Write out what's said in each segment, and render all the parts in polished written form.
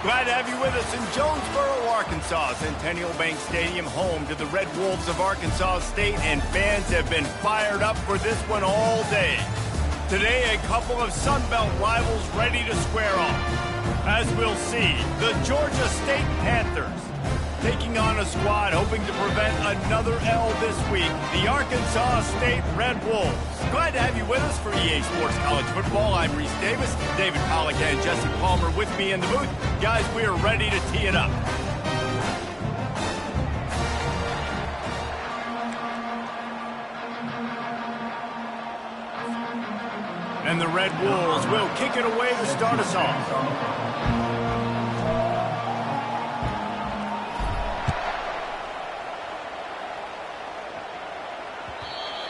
Glad to have you with us in Jonesboro, Arkansas. Centennial Bank Stadium, home to the Red Wolves of Arkansas State, and fans have been fired up for this one all day. Today, a couple of Sun Belt rivals ready to square off. As we'll see, the Georgia State Panthers taking on a squad hoping to prevent another L this week, the Arkansas State Red Wolves. Glad to have you with us for EA Sports College Football. I'm Reese Davis, David Pollack and Jesse Palmer with me in the booth. Guys, we are ready to tee it up. And the Red Wolves will kick it away to start us off.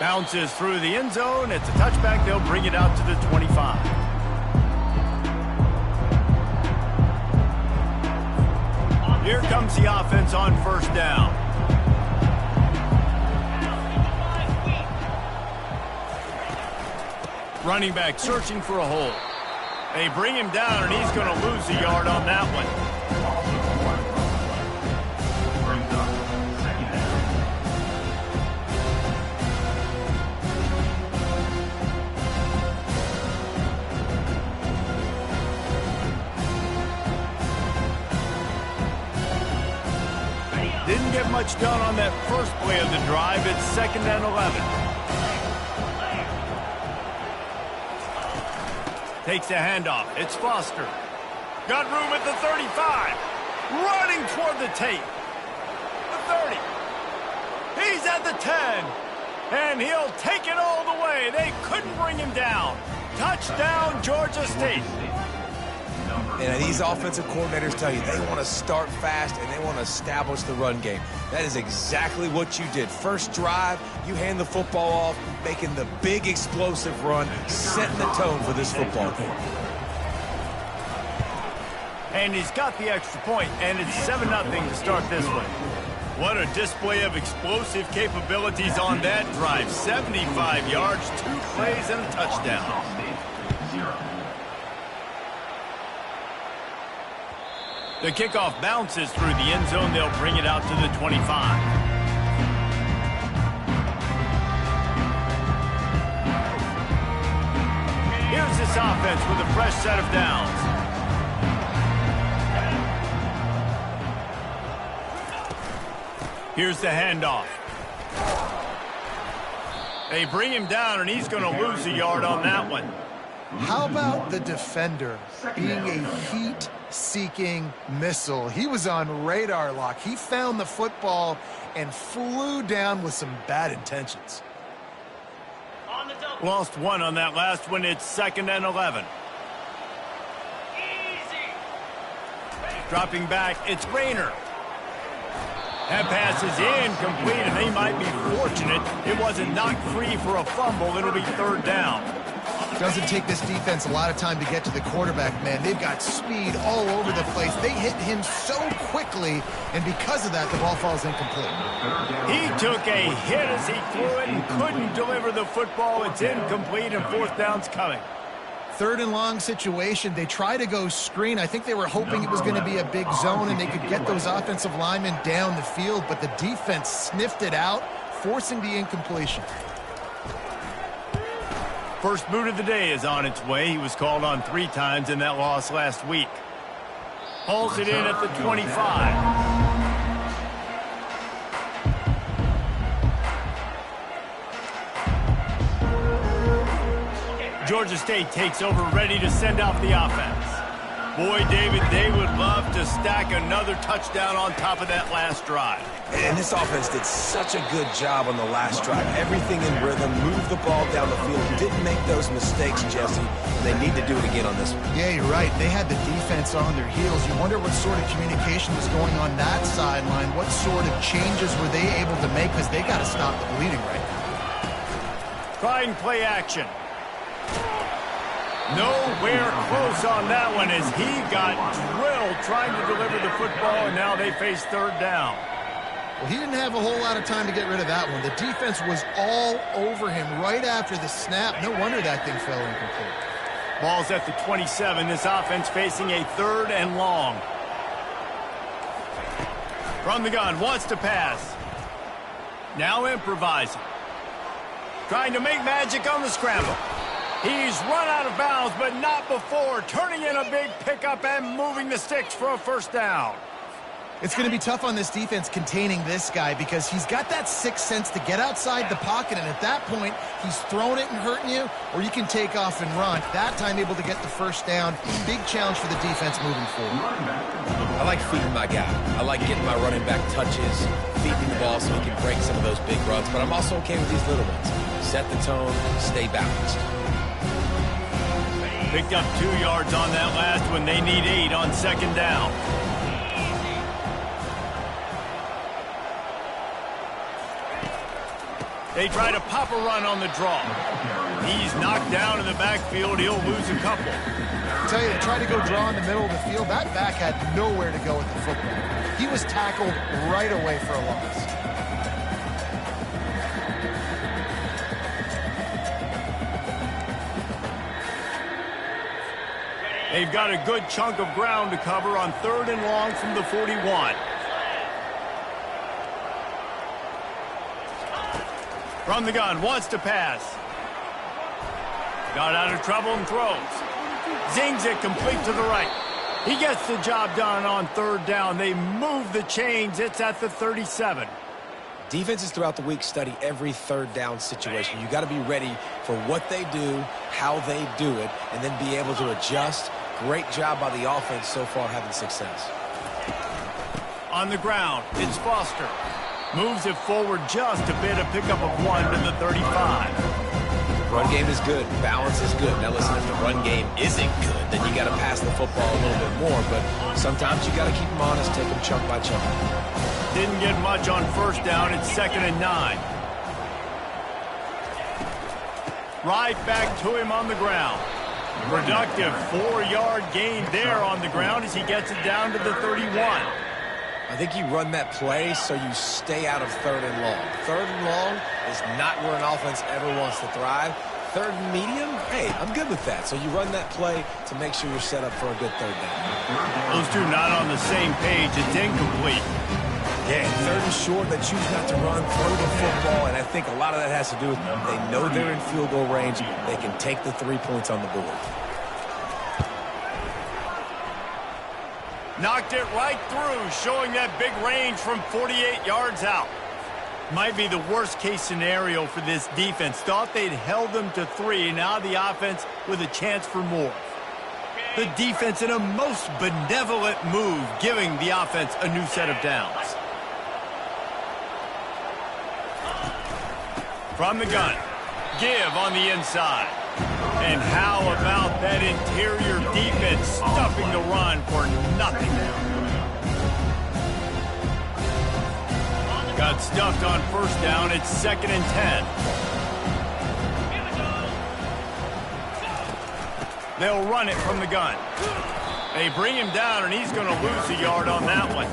Bounces through the end zone. It's a touchback. They'll bring it out to the 25. Here comes the offense on first down. Running back searching for a hole. They bring him down, and he's going to lose a yard on that one. Didn't get much done on that first play of the drive. It's 2nd and 11. Takes a handoff. It's Foster. Got room at the 35. Running toward the tape. The 30. He's at the 10. And he'll take it all the way. They couldn't bring him down. Touchdown, Georgia State. And these offensive coordinators tell you they want to start fast and they want to establish the run game. That is exactly what you did. First drive, you hand the football off, making the big explosive run, setting the tone for this football game. And he's got the extra point, and it's 7-0 to start this one. What a display of explosive capabilities on that drive. 75 yards, 2 plays, and a touchdown. The kickoff bounces through the end zone. They'll bring it out to the 25. Here's this offense with a fresh set of downs. Here's the handoff. They bring him down, and he's going to lose a yard on that one. How about the defender being a heat-seeking missile? He was on radar lock. He found the football and flew down with some bad intentions. Lost one on that last one. It's 2nd and 11. Dropping back, it's Rayner. That pass is incomplete, and they might be fortunate it wasn't knocked free for a fumble. It'll be 3rd down. Doesn't take this defense a lot of time to get to the quarterback, man. They've got speed all over the place. They hit him so quickly, and because of that, the ball falls incomplete. He took a hit as he threw it and couldn't deliver the football. It's incomplete, and 4th down's coming. 3rd and long situation. They try to go screen. I think they were hoping it was going to be a big zone and they could get those offensive linemen down the field, but the defense sniffed it out, forcing the incompletion. First boot of the day is on its way. He was called on 3 times in that loss last week. Hauls it in at the 25. Georgia State takes over, ready to send out the offense. Boy, David, they would love to stack another touchdown on top of that last drive. And this offense did such a good job on the last drive. Everything in rhythm, moved the ball down the field, didn't make those mistakes, Jesse. And they need to do it again on this one. Yeah, you're right. They had the defense on their heels. You wonder what sort of communication was going on that sideline. What sort of changes were they able to make, because they got to stop the bleeding right now. Trying play action. Nowhere close on that one as he got drilled trying to deliver the football, and now they face 3rd down. Well, he didn't have a whole lot of time to get rid of that one. The defense was all over him right after the snap. No wonder that thing fell incomplete. Ball's at the 27. This offense facing a 3rd and long. From the gun, wants to pass. Now improvising. Trying to make magic on the scramble. He's run out of bounds, but not before. Turning in a big pickup and moving the sticks for a first down. It's going to be tough on this defense containing this guy because he's got that sixth sense to get outside the pocket, and at that point, he's throwing it and hurting you, or you can take off and run. That time able to get the first down. Big challenge for the defense moving forward. I like feeding my guy. I like getting my running back touches, feeding the ball so he can break some of those big runs, but I'm also okay with these little ones. Set the tone, stay balanced. Picked up 2 yards on that last one. They need 8 on second down. They try to pop a run on the draw. He's knocked down in the backfield. He'll lose a couple. I tell you, they tried to go draw in the middle of the field. That back had nowhere to go with the football. He was tackled right away for a loss. They've got a good chunk of ground to cover on 3rd and long from the 41. From the gun, wants to pass. Got out of trouble and throws. Zings it complete to the right. He gets the job done on 3rd down. They move the chains. It's at the 37. Defenses throughout the week study every 3rd down situation. You got to be ready for what they do, how they do it, and then be able to adjust. Great job by the offense so far having success. On the ground, it's Foster. Moves it forward just a bit, a pickup of 1 to the 35. Run game is good. Balance is good. Now listen, if the run game isn't good, then you got to pass the football a little bit more. But sometimes you got to keep them honest, take them chunk by chunk. Didn't get much on 1st down. It's 2nd and 9. Right back to him on the ground. Productive 4-yard gain there on the ground as he gets it down to the 31. I think you run that play so you stay out of 3rd and long. 3rd and long is not where an offense ever wants to thrive. 3rd and medium, hey, I'm good with that. So you run that play to make sure you're set up for a good 3rd down. Those two not on the same page. It's incomplete. Yeah, 3rd and short, they choose not to run, throw the football, and I think a lot of that has to do with they know they're in field goal range. They can take the 3 points on the board. Knocked it right through, showing that big range from 48 yards out. Might be the worst-case scenario for this defense. Thought they'd held them to 3. Now the offense with a chance for more. The defense in a most benevolent move, giving the offense a new set of downs. From the gun, give on the inside. And how about that interior defense stuffing the run for nothing? Got stuffed on 1st down. It's 2nd and 10. They'll run it from the gun. They bring him down, and he's going to lose a yard on that one.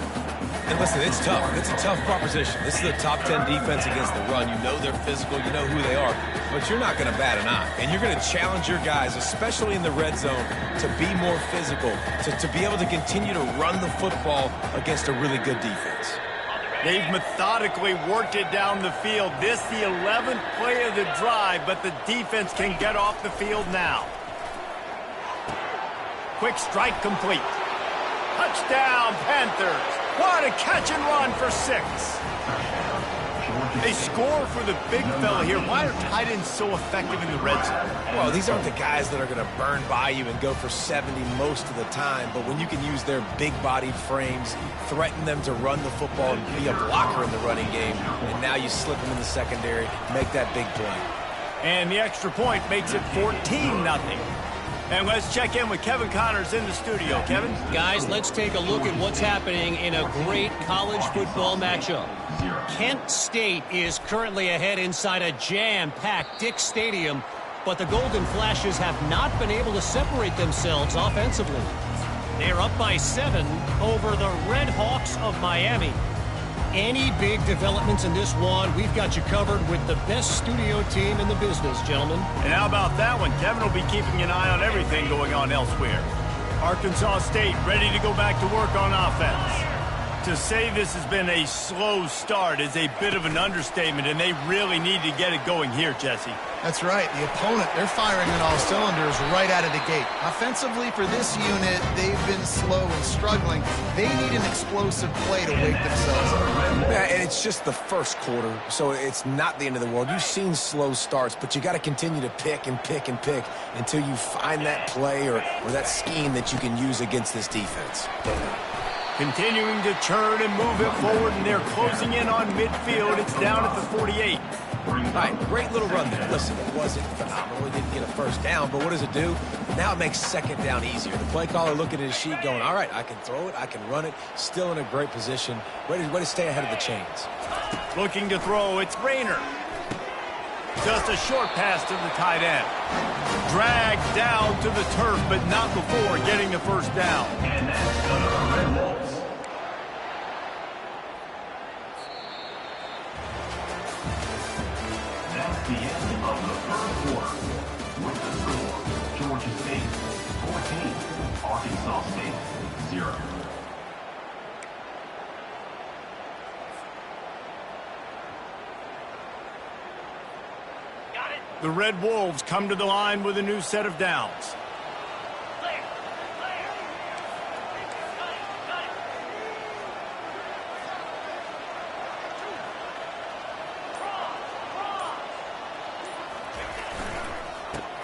And listen, it's tough. It's a tough proposition. This is a top 10 defense against the run. You know they're physical. You know who they are. But you're not going to bat an eye. And you're going to challenge your guys, especially in the red zone, to be more physical, to be able to continue to run the football against a really good defense. They've methodically worked it down the field. This the 11th play of the drive, but the defense can get off the field now. Quick strike complete. Touchdown, Panthers. What a catch and run for 6. They score for the big fella here. Why are tight ends so effective in the red zone? Well, these aren't the guys that are going to burn by you and go for 70 most of the time, but when you can use their big-bodied frames, threaten them to run the football and be a blocker in the running game, and now you slip them in the secondary, make that big play. And the extra point makes it 14-0. And let's check in with Kevin Connors in the studio. Kevin? Guys, let's take a look at what's happening in a great college football matchup. Kent State is currently ahead inside a jam-packed Dick Stadium, but the Golden Flashes have not been able to separate themselves offensively. They're up by 7 over the Red Hawks of Miami. Any big developments in this one, we've got you covered with the best studio team in the business, gentlemen. And how about that one? Kevin will be keeping an eye on everything going on elsewhere. Arkansas State ready to go back to work on offense. To say this has been a slow start is a bit of an understatement, and they really need to get it going here, Jesse. That's right. The opponent, they're firing on all cylinders right out of the gate. Offensively, for this unit, they've been slow and struggling. They need an explosive play to wake themselves up. Yeah, and it's just the first quarter, so it's not the end of the world. You've seen slow starts, but you got to continue to pick and pick and pick until you find that play or that scheme that you can use against this defense. Continuing to turn and move it forward, and they're closing in on midfield. It's down at the 48. All right, great little run there. Listen, it wasn't phenomenal. He didn't get a first down, but what does it do? Now it makes second down easier. The play caller looking at his sheet going, all right, I can throw it, I can run it, still in a great position, ready to stay ahead of the chains. Looking to throw, it's Rayner. Just a short pass to the tight end. Dragged down to the turf, but not before getting the first down. And that's going to the Red Wolves. That's the end of the third quarter. With the score, Georgia State 14, Arkansas State 0. The Red Wolves come to the line with a new set of downs.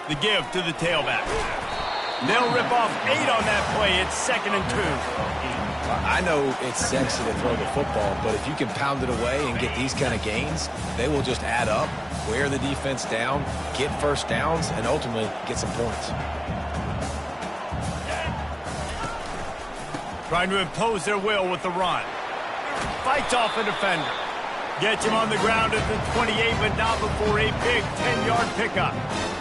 The give to the tailback. They'll rip off 8 on that play. It's 2nd and 2. I know it's sexy to throw the football, but if you can pound it away and get these kind of gains, they will just add up, wear the defense down, get first downs, and ultimately get some points. Trying to impose their will with the run. Fights off a defender. Gets him on the ground at the 28, but not before a big 10-yard pickup.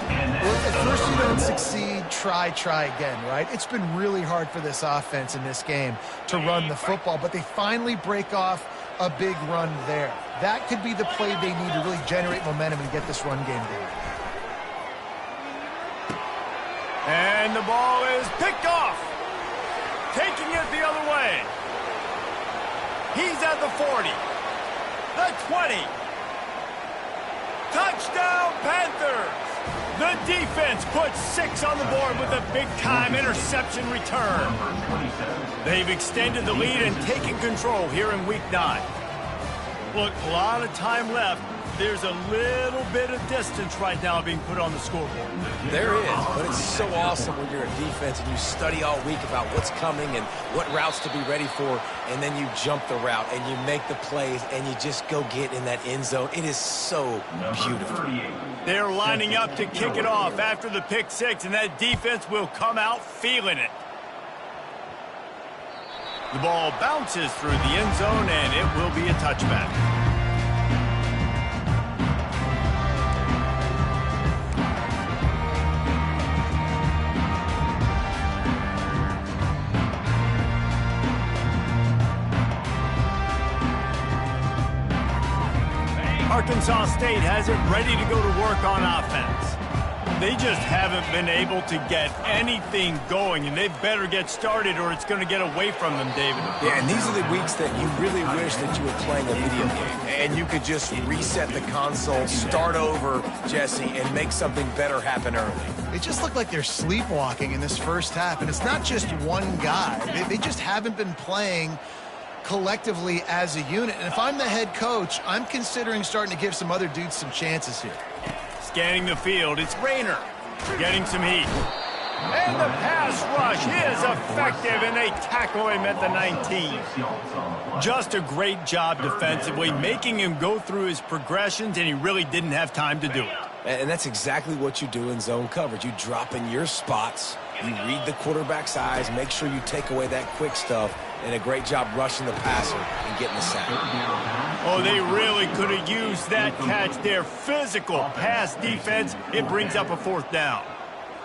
Well, at first you don't succeed, try again, right? It's been really hard for this offense in this game to run the football, but they finally break off a big run there. That could be the play they need to really generate momentum and get this run game going. And the ball is picked off. Taking it the other way. He's at the 40. The 20. Touchdown, Panthers! The defense puts 6 on the board with a big-time interception return. They've extended the lead and taken control here in Week 9. Look, a lot of time left. There's a little bit of distance right now being put on the scoreboard. There is, but it's so awesome when you're a defense and you study all week about what's coming and what routes to be ready for, and then you jump the route and you make the plays and you just go get in that end zone. It is so beautiful. They're lining up to kick it off after the pick 6, and that defense will come out feeling it. The ball bounces through the end zone, and it will be a touchback. Arkansas State has it ready to go to work on offense. They just haven't been able to get anything going, and they better get started or it's going to get away from them, David. Yeah, and these are the weeks that you really wish that you were playing a video game and you could just reset the console, start over, Jesse, and make something better happen early. It just looked like they're sleepwalking in this first half, and it's not just one guy. They just haven't been playing collectively as a unit. And if I'm the head coach, I'm considering starting to give some other dudes some chances here. Scanning the field, it's Rayner getting some heat. And the pass rush is effective, and they tackle him at the 19. Just a great job defensively, making him go through his progressions, and he really didn't have time to do it. And that's exactly what you do in zone coverage. You drop in your spots, you read the quarterback's eyes, make sure you take away that quick stuff, and a great job rushing the passer and getting the sack. Oh, they really could have used that catch there. Physical pass defense. It brings up a 4th down.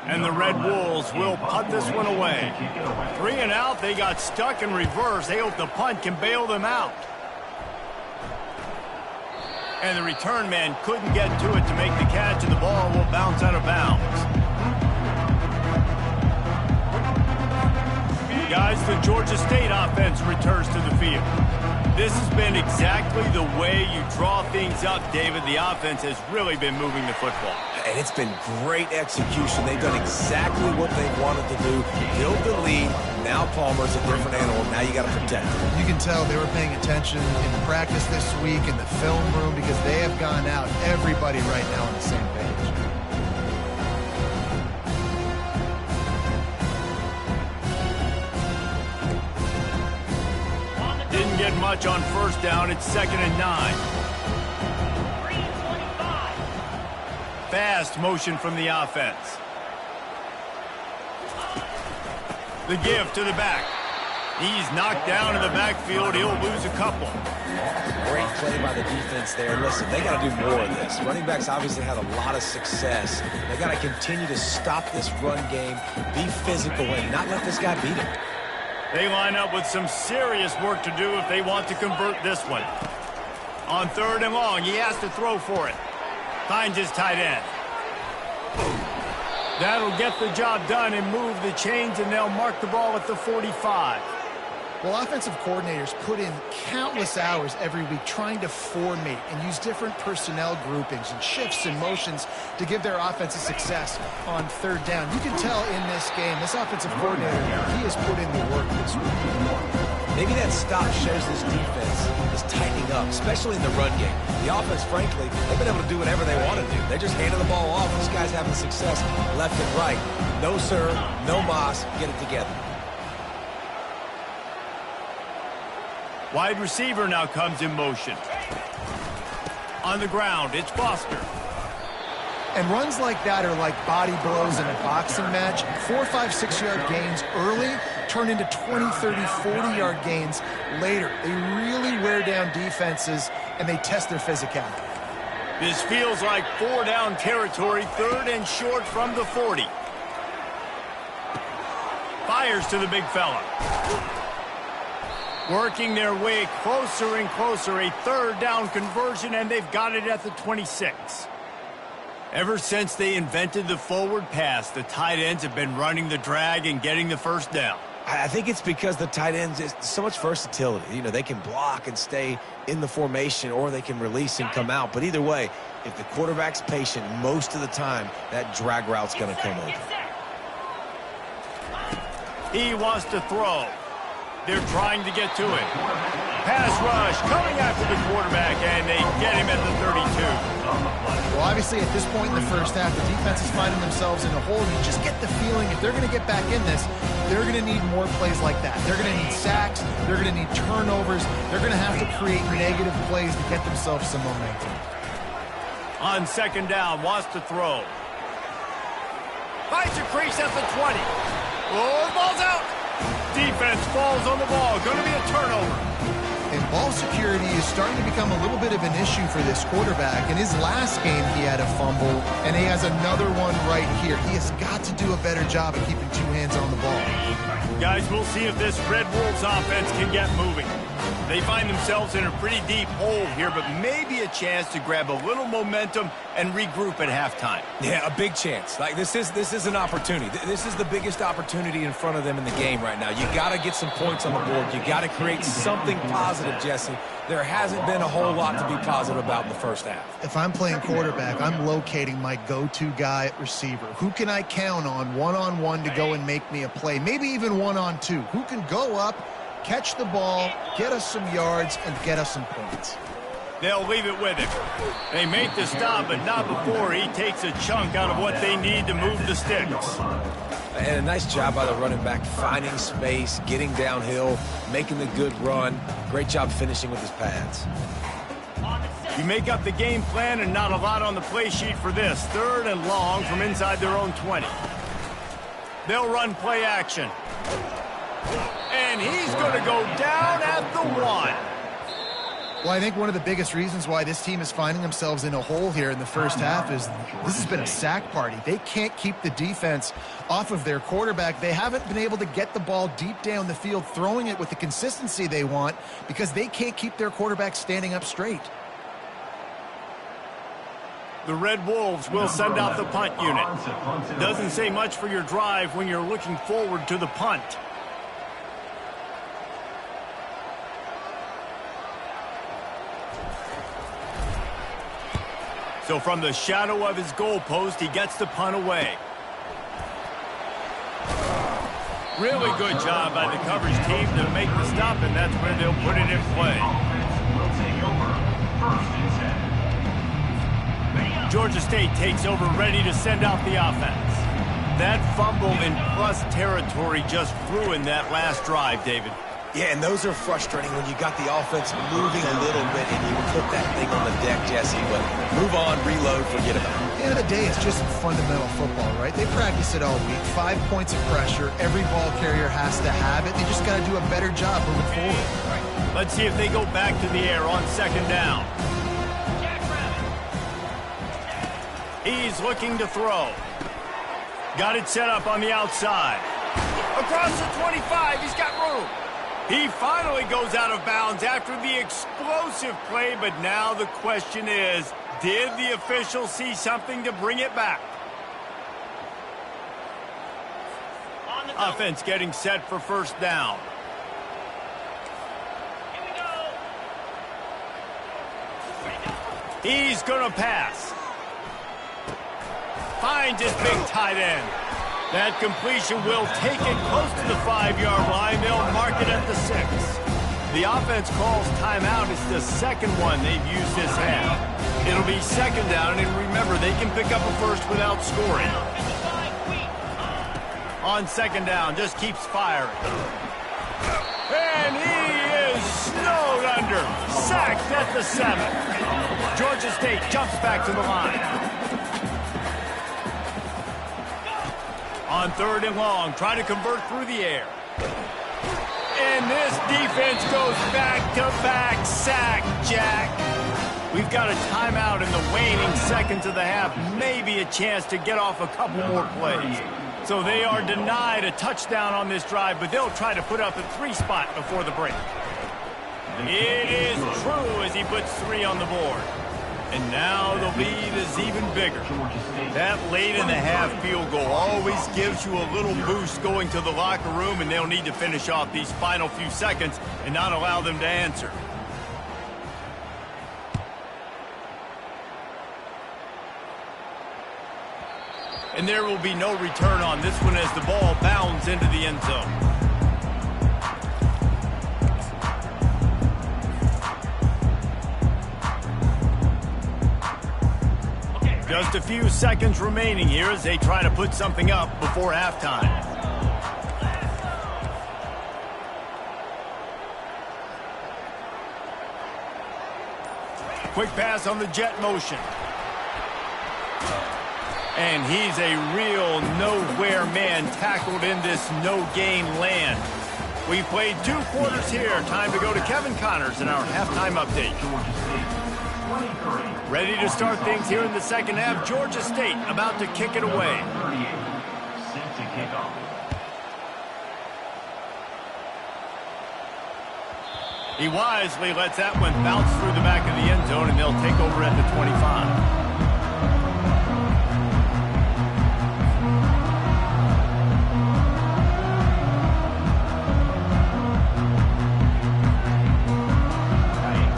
And the Red Wolves will punt this one away. 3 and out. They got stuck in reverse. They hope the punt can bail them out. And the return man couldn't get to it to make the catch, and the ball will bounce out of bounds. Guys, the Georgia State offense returns to the field. This has been exactly the way you draw things up, David. The offense has really been moving the football. And it's been great execution. They've done exactly what they wanted to do. Build the lead. Now Palmer's a different animal. Now you got to protect him. You can tell they were paying attention in practice this week in the film room because they have gone out, everybody right now on the same page. Didn't get much on first down. It's 2nd and 9. Fast motion from the offense. The give to the back. He's knocked down in the backfield. He'll lose a couple. Great play by the defense there. Listen, they got to do more of this. Running backs obviously had a lot of success. They got to continue to stop this run game, be physical, and not let this guy beat him. They line up with some serious work to do if they want to convert this one. On 3rd and long, he has to throw for it. Finds his tight end. That'll get the job done and move the chains, and they'll mark the ball at the 45. Well, offensive coordinators put in countless hours every week trying to formate and use different personnel groupings and shifts and motions to give their offense a success on 3rd down. You can tell in this game, this offensive coordinator, he has put in the work this week. Maybe that stop shows this defense is tightening up, especially in the run game. The offense, frankly, they've been able to do whatever they want to do. They just handed the ball off. This guy's having success left and right. No, sir, no mas, get it together. Wide receiver now comes in motion. On the ground, it's Foster. And runs like that are like body blows in a boxing match. 4, 5, 6 yard gains early turn into 20, 30, 40-yard gains later. They really wear down defenses, and they test their physicality. This feels like 4-down territory, 3rd and short from the 40. Fires to the big fella. Working their way closer and closer, a 3rd down conversion, and they've got it at the 26. Ever since they invented the forward pass, the tight ends have been running the drag and getting the 1st down. I think it's because the tight ends is so much versatility. You know, they can block and stay in the formation, or they can release and come out. But either way, if the quarterback's patient, most of the time, that drag route's going to come open. He wants to throw. They're trying to get to it. Pass rush coming after the quarterback, and they get him at the 32. Well, obviously, at this point in the first half, the defense is finding themselves in a hole. You just get the feeling if they're going to get back in this, they're going to need more plays like that. They're going to need sacks. They're going to need turnovers. They're going to have to create negative plays to get themselves some momentum. On 2nd down, wants to throw. Finds a crease at the 20. Oh, the ball's out. Defense falls on the ball. Going to be a turnover. And ball security is starting to become a little bit of an issue for this quarterback. In his last game, he had a fumble, and he has another one right here. He has got to do a better job of keeping 2 hands on the ball. Guys, we'll see if this Red Wolves offense can get moving. They find themselves in a pretty deep hole here, but maybe a chance to grab a little momentum and regroup at halftime. Yeah, a big chance. Like this is an opportunity. This is the biggest opportunity in front of them in the game right now. You got to get some points on the board. You got to create something positive, Jesse. There hasn't been a whole lot to be positive about in the first half. If I'm playing quarterback, I'm locating my go-to guy at receiver. Who can I count on one-on-one to go and make me a play? Maybe even one-on-two. Who can go up, catch the ball, get us some yards, and get us some points? They'll leave it with him. They make the stop, but not before he takes a chunk out of what they need to move the sticks. And a nice job by the running back, finding space, getting downhill, making the good run. Great job finishing with his pads. You make up the game plan and not a lot on the play sheet for this. 3rd and long from inside their own 20. They'll run play action. And he's going to go down at the 1. Well, I think one of the biggest reasons why this team is finding themselves in a hole here in the first half is this has been a sack party. They can't keep the defense off of their quarterback. They haven't been able to get the ball deep down the field, throwing it with the consistency they want because they can't keep their quarterback standing up straight. The Red Wolves will send out the punt unit. Doesn't say much for your drive when you're looking forward to the punt. So from the shadow of his goalpost, he gets the punt away. Really good job by the coverage team to make the stop, and that's where they'll put it in play. Will take over. First and 10. Georgia State takes over, ready to send out the offense. That fumble in plus territory just ruined that last drive, David. Yeah, and those are frustrating when you got the offense moving a little bit and you put that thing on the deck, Jesse. But move on, reload, forget about it. At the end of the day, it's just fundamental football, right? They practice it all week. 5 points of pressure. Every ball carrier has to have it. They just got to do a better job moving forward. Let's see if they go back to the air on second down. He's looking to throw. Got it set up on the outside. Across the 25, he's got room. He finally goes out of bounds after the explosive play, but now the question is, did the official see something to bring it back? Offense getting set for first down. He's going to pass. Finds his big tight end. That completion will take it close to the 5-yard line. They'll mark it at the 6. The offense calls timeout. It's the second one they've used this half. It'll be second down, and remember, they can pick up a first without scoring. On second down, just keeps firing. And he is snowed under. Sacked at the 7. Georgia State jumps back to the line. On third and long, trying to convert through the air. And this defense goes back-to-back sack, Jack. We've got a timeout in the waning seconds of the half. Maybe a chance to get off a couple more plays. So they are denied a touchdown on this drive, but they'll try to put up a 3 spot before the break. It is true as he puts 3 on the board. And now the lead is even bigger. That late in the half field goal always gives you a little boost going to the locker room, and they'll need to finish off these final few seconds and not allow them to answer. And there will be no return on this one as the ball bounds into the end zone. Just a few seconds remaining here as they try to put something up before halftime. Quick pass on the jet motion. And he's a real nowhere man tackled in this no-gain land. We've played 2 quarters here. Time to go to Kevin Connors in our halftime update. Ready to start things here in the second half. Georgia State about to kick it away. Set to kick off. He wisely lets that one bounce through the back of the end zone, and they'll take over at the 25.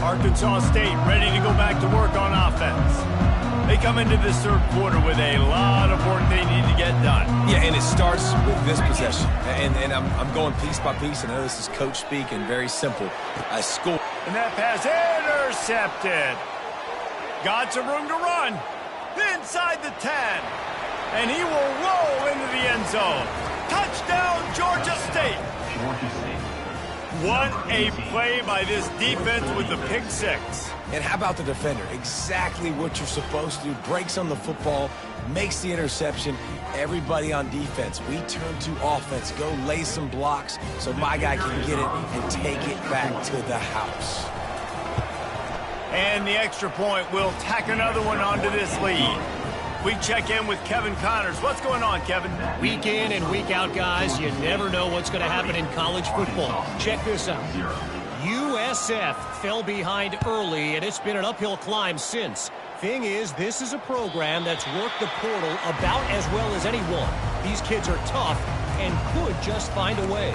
Arkansas State ready to go back to work on offense. They come into this third quarter with a lot of work they need to get done. Yeah, and it starts with this possession. And I'm going piece by piece. I know this is coach speak and very simple. I score. And that pass intercepted. Got some room to run. Inside the 10. And he will roll into the end zone. Touchdown, Georgia State. Georgia State. What a play by this defense with the pick 6. And how about the defender? Exactly what you're supposed to do. Breaks on the football, makes the interception. Everybody on defense, we turn to offense. Go lay some blocks so my guy can get it and take it back to the house. And the extra point will tack another one onto this lead. We check in with Kevin Connors. What's going on, Kevin? Week in and week out, guys, you never know what's going to happen in college football. Check this out. USF fell behind early, and it's been an uphill climb since. Thing is, this is a program that's worked the portal about as well as anyone. These kids are tough and could just find a way.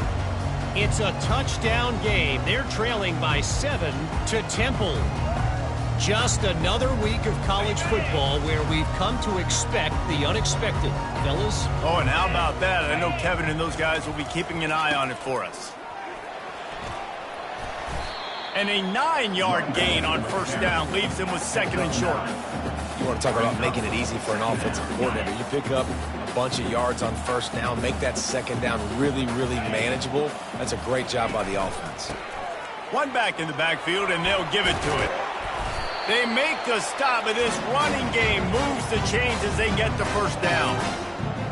It's a touchdown game. They're trailing by 7 to Temple. Just another week of college football where we've come to expect the unexpected. Fellas? Oh, and how about that? I know Kevin and those guys will be keeping an eye on it for us. And a 9-yard gain on first down leaves them with second and short. You want to talk about making it easy for an offensive coordinator. You pick up a bunch of yards on first down, make that second down really, really manageable. That's a great job by the offense. One back in the backfield, and they'll give it to it. They make a stop, but this running game moves the chains as they get the first down.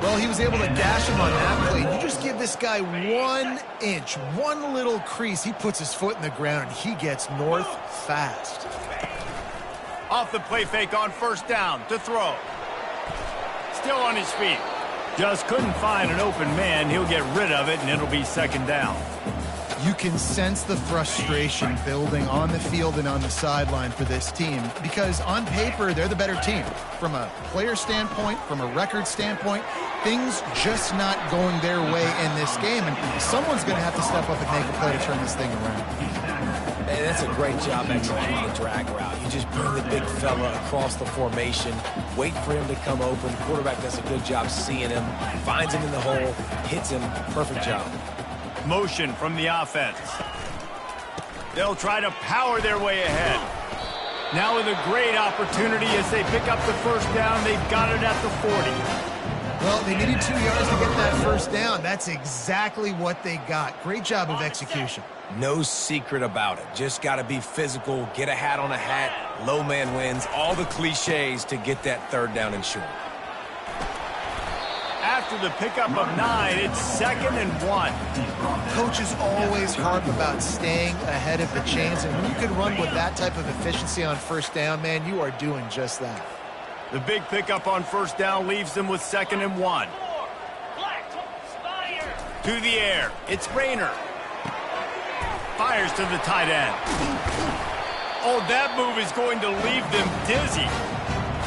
Well, he was able to gash him on that play. You just give this guy 1 inch, one little crease. He puts his foot in the ground, and he gets north fast. Off the play fake on first down to throw. Still on his feet. Just couldn't find an open man. He'll get rid of it, and it'll be second down. You can sense the frustration building on the field and on the sideline for this team because on paper, they're the better team. From a player standpoint, from a record standpoint, things just not going their way in this game, and someone's going to have to step up and make a play to turn this thing around. And that's a great job executing the drag route. You just bring the big fella across the formation, wait for him to come open. The quarterback does a good job seeing him, finds him in the hole, hits him. Perfect job. Motion from the offense. They'll try to power their way ahead. Now with a great opportunity as they pick up the first down. They've got it at the 40. Well, they needed 2 yards to get that first down. That's exactly what they got. Great job of execution. No secret about it. Just got to be physical, get a hat on a hat, low man wins, all the cliches to get that third down and short. After the pickup of 9, it's second and 1. Coaches always harp about staying ahead of the chains, and when you can run with that type of efficiency on first down, man, you are doing just that. The big pickup on first down leaves them with second and 1. To the air, it's Rayner. Fires to the tight end. Oh, that move is going to leave them dizzy.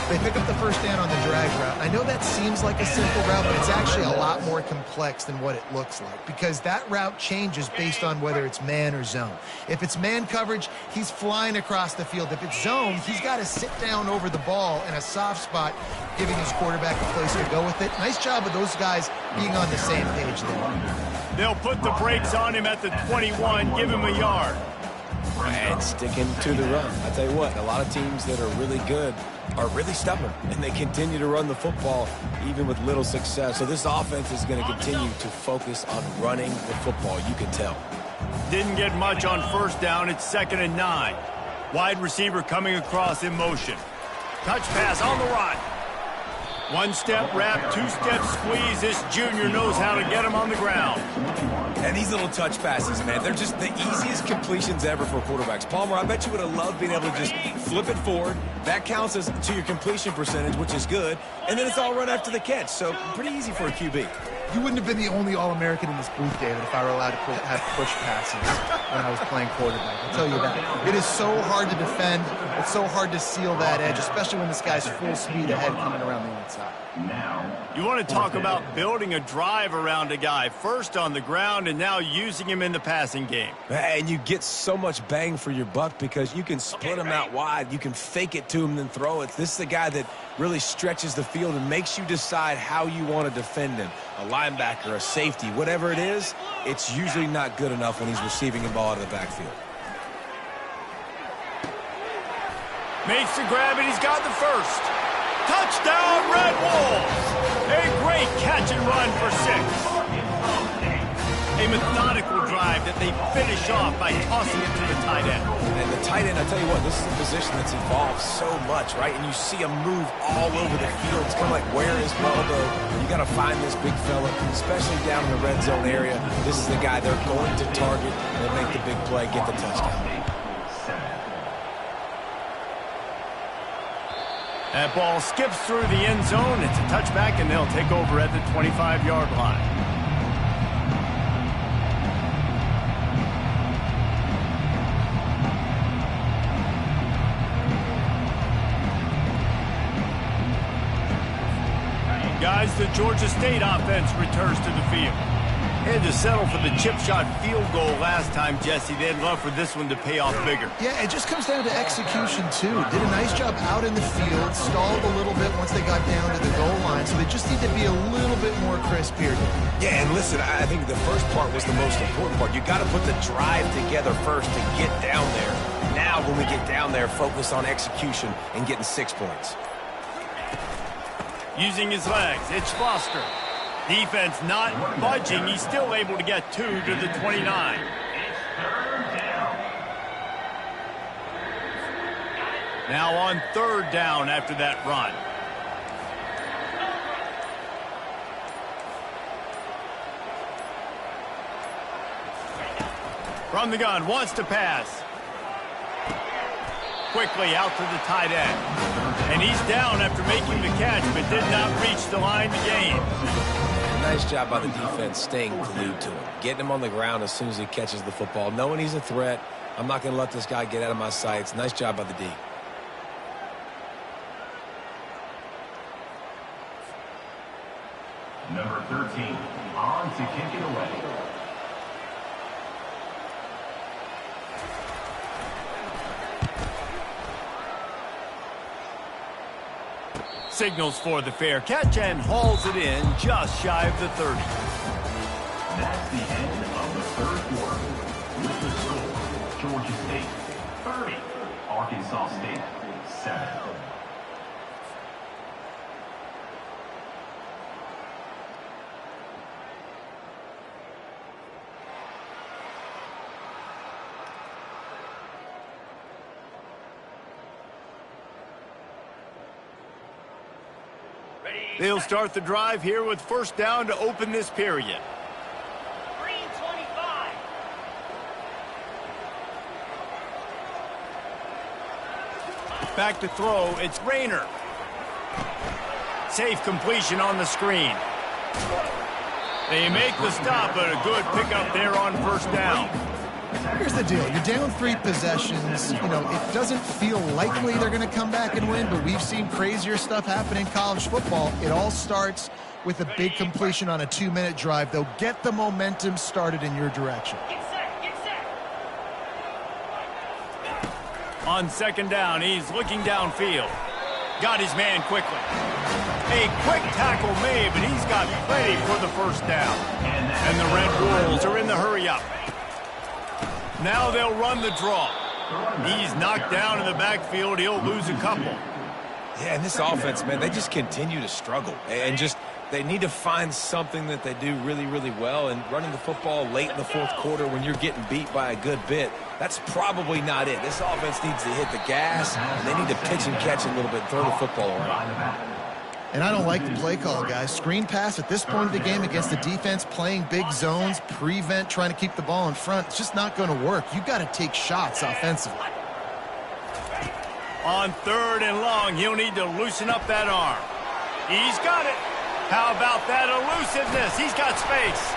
They pick up the first down on the drag route. I know that seems like a simple route, but it's actually a lot more complex than what it looks like because that route changes based on whether it's man or zone. If it's man coverage, he's flying across the field. If it's zone, he's got to sit down over the ball in a soft spot, giving his quarterback a place to go with it. Nice job of those guys being on the same page there. They'll put the brakes on him at the 21, give him a yard. And sticking to the run. I tell you what, a lot of teams that are really good are really stubborn, and they continue to run the football even with little success. So this offense is going to continue to focus on running the football, you can tell. Didn't get much on first down. It's second and 9. Wide receiver coming across in motion. Touch pass on the run. One step wrap, 2 step squeeze. This junior knows how to get him on the ground. And these little touch passes, man, they're just the easiest completions ever for quarterbacks. Palmer, I bet you would have loved being able to just flip it forward. That counts as to your completion percentage, which is good. And then it's all run after the catch. So pretty easy for a QB. You wouldn't have been the only All-American in this booth, David, if I were allowed to have push passes when I was playing quarterback. I'll tell you that. It is so hard to defend. It's so hard to seal that edge, especially when this guy's full speed ahead coming around the outside. You want to talk about building a drive around a guy, first on the ground and now using him in the passing game. And you get so much bang for your buck because you can split him out wide. You can fake it to him, then throw it. This is the guy that really stretches the field and makes you decide how you want to defend him. A linebacker, a safety, whatever it is, it's usually not good enough when he's receiving the ball out of the backfield. Makes the grab, and he's got the first. Touchdown, Red Wolves! A great catch and run for 6. A methodical drive that they finish off by tossing it to the tight end. And the tight end, I tell you what, this is a position that's evolved so much, right? And you see him move all over the field. It's kind of like, where is Waldo? You got to find this big fella, especially down in the red zone area. This is the guy they're going to target and make the big play, get the touchdown. That ball skips through the end zone. It's a touchback, and they'll take over at the 25-yard line. Guys, the Georgia State offense returns to the field. Had to settle for the chip shot field goal last time, Jesse. They'd love for this one to pay off bigger. Yeah, it just comes down to execution, too. Did a nice job out in the field, stalled a little bit once they got down to the goal line, so they just need to be a little bit more crisp here. Yeah, and listen, I think the first part was the most important part. You got to put the drive together first to get down there. Now, when we get down there, focus on execution and getting 6 points. Using his legs, it's Foster. Defense not budging. He's still able to get 2 to the 29. Now on 3rd down after that run. From the gun, wants to pass. Quickly out to the tight end. And he's down after making the catch, but did not reach the line to gain. Nice job by the defense staying glued to him. Getting him on the ground as soon as he catches the football. Knowing he's a threat. I'm not going to let this guy get out of my sights. Nice job by the D. Number 13, on to kick it away. Signals for the fair catch and hauls it in just shy of the 30. That's the end of the 3rd quarter. With the score, Georgia State 30, Arkansas State 7. They'll start the drive here with 1st down to open this period. Green 25. Back to throw, it's Rayner. Safe completion on the screen. They make the stop, but a good pickup there on 1st down. Here's the deal. You're down 3 possessions. You know, it doesn't feel likely they're going to come back and win, but we've seen crazier stuff happen in college football. It all starts with a big completion on a 2-minute drive. They'll get the momentum started in your direction. Get set, get set. On 2nd down, he's looking downfield. Got his man quickly. A quick tackle made, but he's got plenty for the 1st down. And the Red Wolves are in the hurry-up. Now they'll run the draw. He's knocked down in the backfield. He'll lose a couple. Yeah, and this offense, man, they just continue to struggle. And just, they need to find something that they do really, really well. And running the football late in the 4th quarter when you're getting beat by a good bit, that's probably not it. This offense needs to hit the gas, and they need to pitch and catch a little bit and throw the football around. And I don't like the play call, guys. Screen pass at this point of the game against the defense playing big zones, prevent, trying to keep the ball in front. It's just not going to work. You got to take shots offensively. On 3rd and long, he'll need to loosen up that arm. He's got it. How about that elusiveness? He's got space.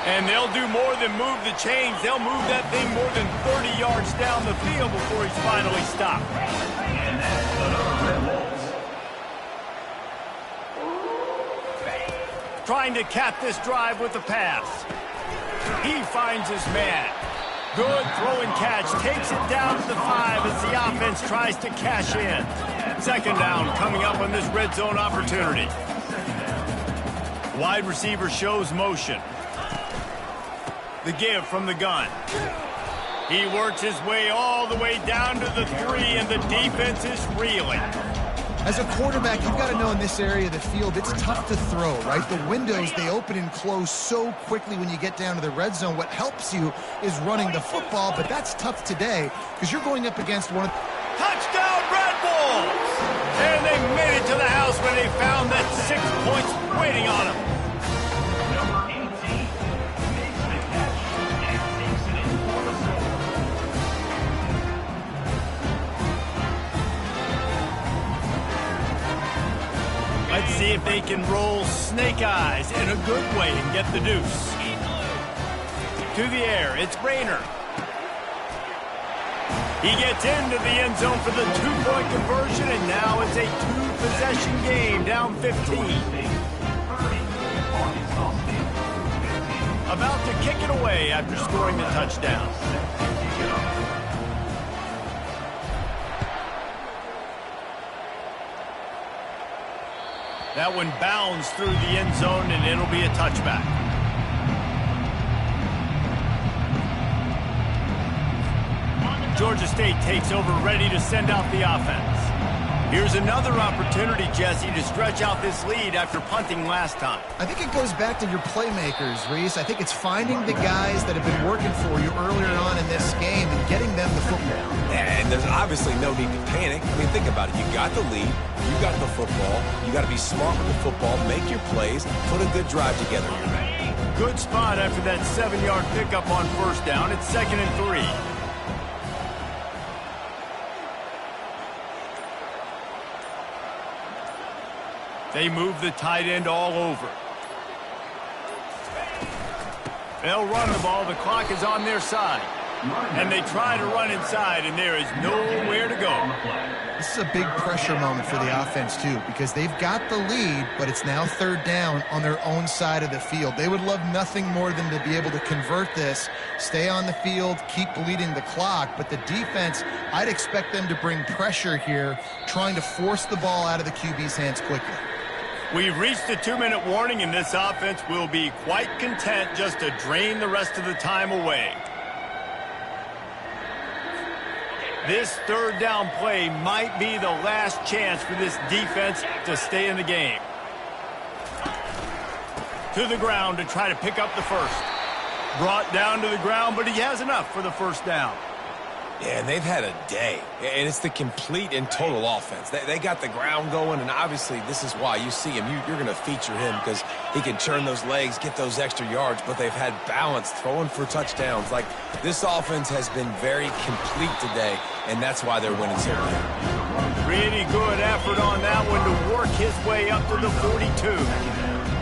And they'll do more than move the chains. They'll move that thing more than 30 yards down the field before he's finally stopped. And that's another Red Wolves. Trying to cap this drive with the pass. He finds his man. Good throw and catch. Takes it down to the 5 as the offense tries to cash in. 2nd down coming up on this red zone opportunity. Wide receiver shows motion. The give from the gun. He works his way all the way down to the 3, and the defense is reeling. As a quarterback, you've got to know in this area of the field, it's tough to throw, right? The windows, they open and close so quickly when you get down to the red zone. What helps you is running the football, but that's tough today because you're going up against one of... Touchdown, Red Wolves! And they made it to the house when they found that 6 points waiting on them. Number 18 makes the catch and takes it in for the score. Let's see if they can roll snake eyes in a good way and get the deuce. To the air, it's Rayner. He gets into the end zone for the 2-point conversion, and now it's a 2-possession game, down 15. about to kick it away after scoring the touchdown. That one bounds through the end zone, and it'll be a touchback. Georgia State takes over, ready to send out the offense. Here's another opportunity, Jesse, to stretch out this lead after punting last time. I think it goes back to your playmakers, Reese. I think it's finding the guys that have been working for you earlier on in this game and getting them the football. And there's obviously no need to panic. I mean, think about it. You got the lead. You got the football. You got to be smart with the football. Make your plays. Put a good drive together. You're ready. Good spot after that 7-yard pickup on first down. It's 2nd and 3. They move the tight end all over. They'll run the ball. The clock is on their side. And they try to run inside, and there is nowhere to go. This is a big pressure moment for the offense, too, because they've got the lead, but it's now 3rd down on their own side of the field. They would love nothing more than to be able to convert this, stay on the field, keep bleeding the clock. But the defense, I'd expect them to bring pressure here, trying to force the ball out of the QB's hands quickly. We've reached the 2-minute warning, and this offense will be quite content just to drain the rest of the time away. This 3rd down play might be the last chance for this defense to stay in the game. To the ground to try to pick up the first. Brought down to the ground, but he has enough for the 1st down. Yeah, and they've had a day. And it's the complete and total offense. They got the ground going, and obviously this is why you see him. You're going to feature him because he can turn those legs, get those extra yards, but they've had balance, throwing for touchdowns. Like, this offense has been very complete today, and that's why they're winning so big. Pretty good effort on that one to work his way up to the 42.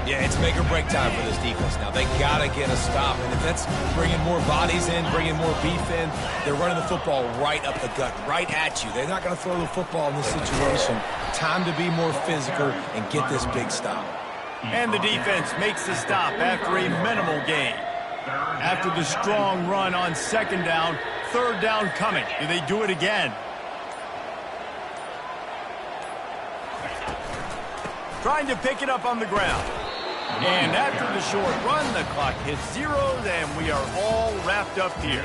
Yeah, it's make or break time for this defense now. They got to get a stop, and if that's bringing more bodies in, bringing more beef in, they're running the football right up the gut, right at you. They're not going to throw the football in this situation. Time to be more physical and get this big stop. And the defense makes the stop after a minimal gain. After the strong run on 2nd down, 3rd down coming. Do they do it again? Trying to pick it up on the ground. And after the short run, the clock hits 0, and we are all wrapped up here.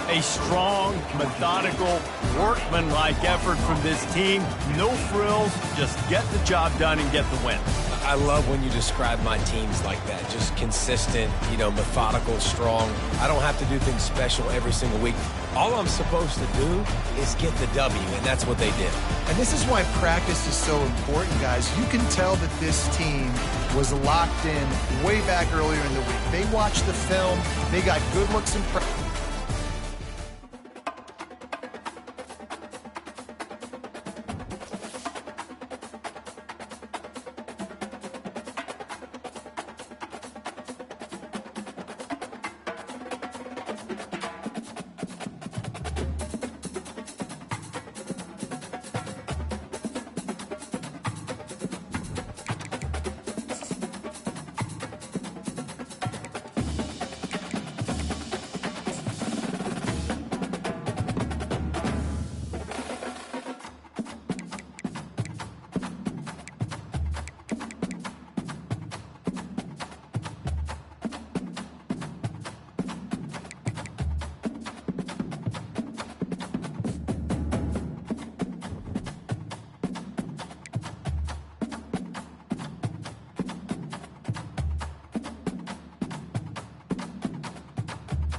A strong, methodical, workmanlike effort from this team. No frills, just get the job done and get the win. I love when you describe my teams like that. Just consistent, methodical, strong. I don't have to do things special every single week. All I'm supposed to do is get the W, and that's what they did. And this is why practice is so important, guys. You can tell that this team was locked in way back earlier in the week. They watched the film. They got good looks in practice.